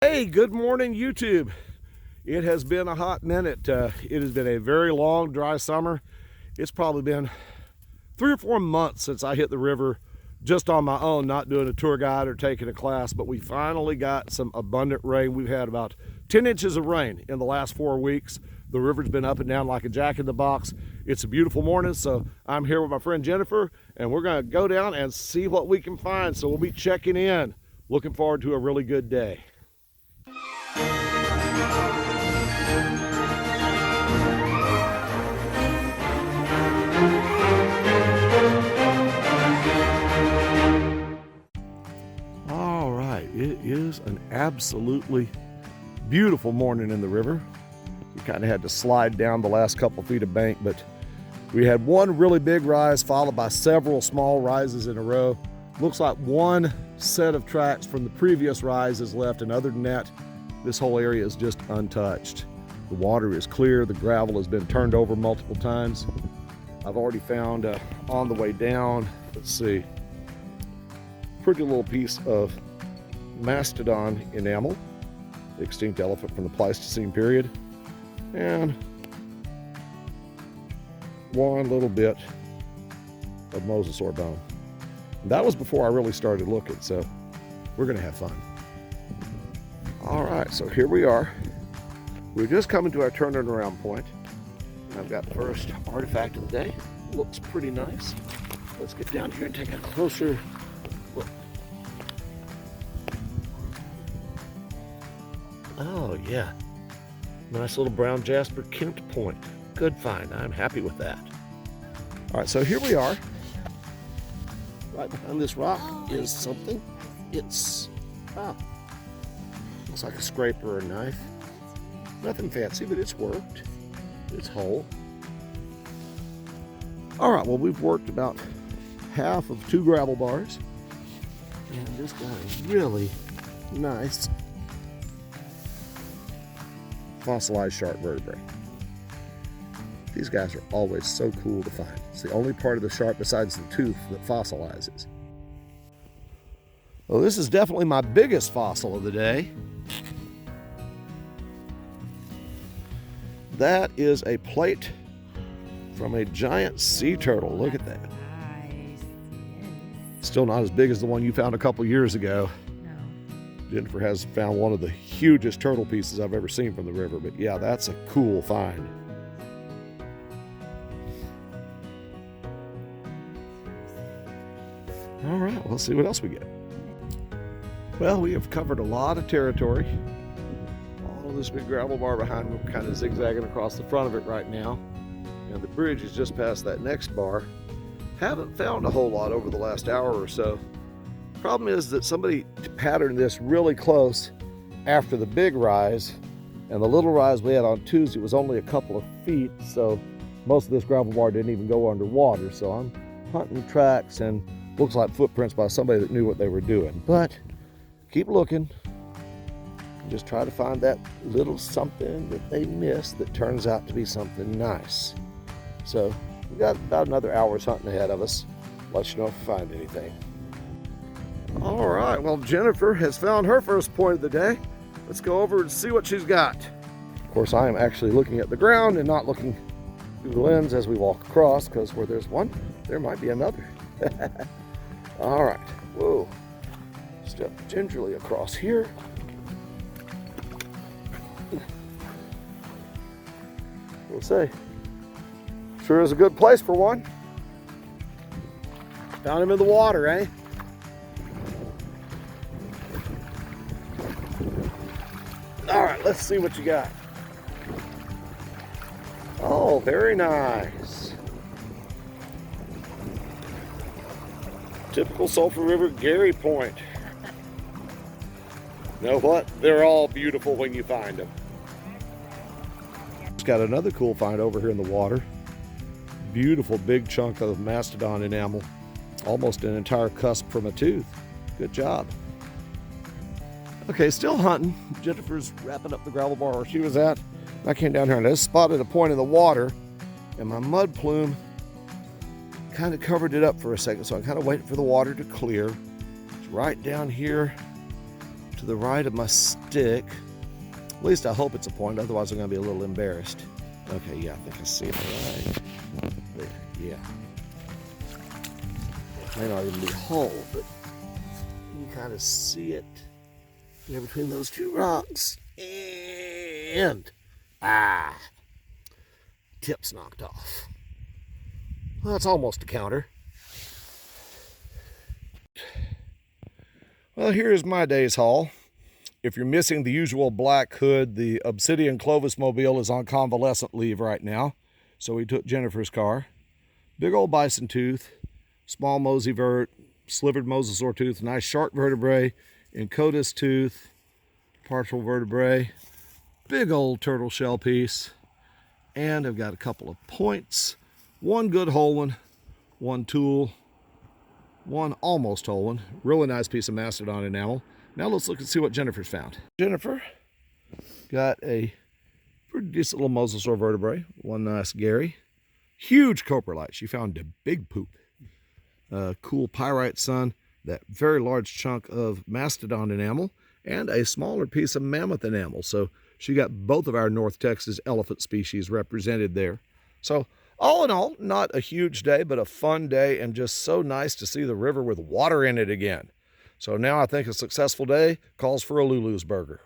Hey, good morning, YouTube. It has been a hot minute. It has been a very long, dry summer. It's probably been 3 or 4 months since I hit the river just on my own, not doing a tour guide or taking a class, but we finally got some abundant rain. We've had about 10 inches of rain in the last 4 weeks. The river's been up and down like a jack in the box. It's a beautiful morning, so I'm here with my friend Jennifer, and we're gonna go down and see what we can find. So we'll be checking in. Looking forward to a really good day. All right, it is an absolutely beautiful morning in the river. We kind of had to slide down the last couple feet of bank, but we had one really big rise followed by several small rises in a row. Looks like one set of tracks from the previous rise is left, and other than that, this whole area is just untouched. The water is clear, the gravel has been turned over multiple times. I've already found on the way down, let's see, pretty little piece of mastodon enamel, the extinct elephant from the Pleistocene period, and one little bit of mosasaur bone. That was before I really started looking, so we're gonna have fun. All right, so here we are. We're just coming to our turning around point. I've got the first artifact of the day. Looks pretty nice. Let's get down here and take a closer look. Oh yeah, nice little brown jasper Kent point. Good find, I'm happy with that. All right, so here we are. Right behind this rock is something. It's, looks like a scraper or a knife. Nothing fancy, but it's worked. It's whole. All right, well, we've worked about half of 2 gravel bars. And this guy is really nice fossilized shark vertebrae. These guys are always so cool to find. It's the only part of the shark besides the tooth that fossilizes. Well, this is definitely my biggest fossil of the day. That is a plate from a giant sea turtle. Look at that. Still not as big as the one you found a couple years ago. Jennifer has found one of the hugest turtle pieces I've ever seen from the river, but yeah, that's a cool find. All right, well, let's see what else we get. Well, we have covered a lot of territory. All of this big gravel bar behind me, we're kind of zigzagging across the front of it right now. And the bridge is just past that next bar. Haven't found a whole lot over the last hour or so. Problem is that somebody patterned this really close after the big rise, and the little rise we had on Tuesday was only a couple of feet, so most of this gravel bar didn't even go underwater. So I'm hunting tracks and looks like footprints by somebody that knew what they were doing. But keep looking. Just try to find that little something that they missed that turns out to be something nice. So we got about another hour's hunting ahead of us. Let you know if we find anything. All right, well, Jennifer has found her first point of the day. Let's go over and see what she's got. Of course, I am actually looking at the ground and not looking through the lens as we walk across, because where there's one, there might be another. All right, whoa. Step gingerly across here. We'll see. Sure is a good place for one. Found him in the water, eh? All right, let's see what you got. Oh, very nice. Typical Sulphur River Gary Point. You know what? They're all beautiful when you find them. It's got another cool find over here in the water. Beautiful big chunk of mastodon enamel. Almost an entire cusp from a tooth. Good job. Okay, still hunting. Jennifer's wrapping up the gravel bar where she was at. I came down here and I just spotted a point in the water, and my mud plume kind of covered it up for a second, so I'm kind of waiting for the water to clear. It's right down here to the right of my stick. At least I hope it's a point, otherwise I'm going to be a little embarrassed. Okay, yeah, I think I see it right there. Yeah. It may not even be whole, but you kind of see it there between those two rocks. And, tip's knocked off. Well, that's almost a counter. Well, here's my day's haul. If you're missing the usual black hood, the Obsidian Clovis Mobile is on convalescent leave right now. So we took Jennifer's car. Big old bison tooth, small mosey vert, slivered mosasaur tooth, nice shark vertebrae, Encotis tooth, partial vertebrae, big old turtle shell piece. And I've got a couple of points. One good whole one, one tool, one almost whole one. Really nice piece of mastodon enamel. Now let's look and see what Jennifer's found. Jennifer got a pretty decent little mosasaur vertebrae. One nice Gary. Huge coprolite. She found a big poop. Cool pyrite sun. That very large chunk of mastodon enamel. And a smaller piece of mammoth enamel. So she got both of our North Texas elephant species represented there. So all in all, not a huge day, but a fun day, and just so nice to see the river with water in it again. So now I think a successful day calls for a Lulu's burger.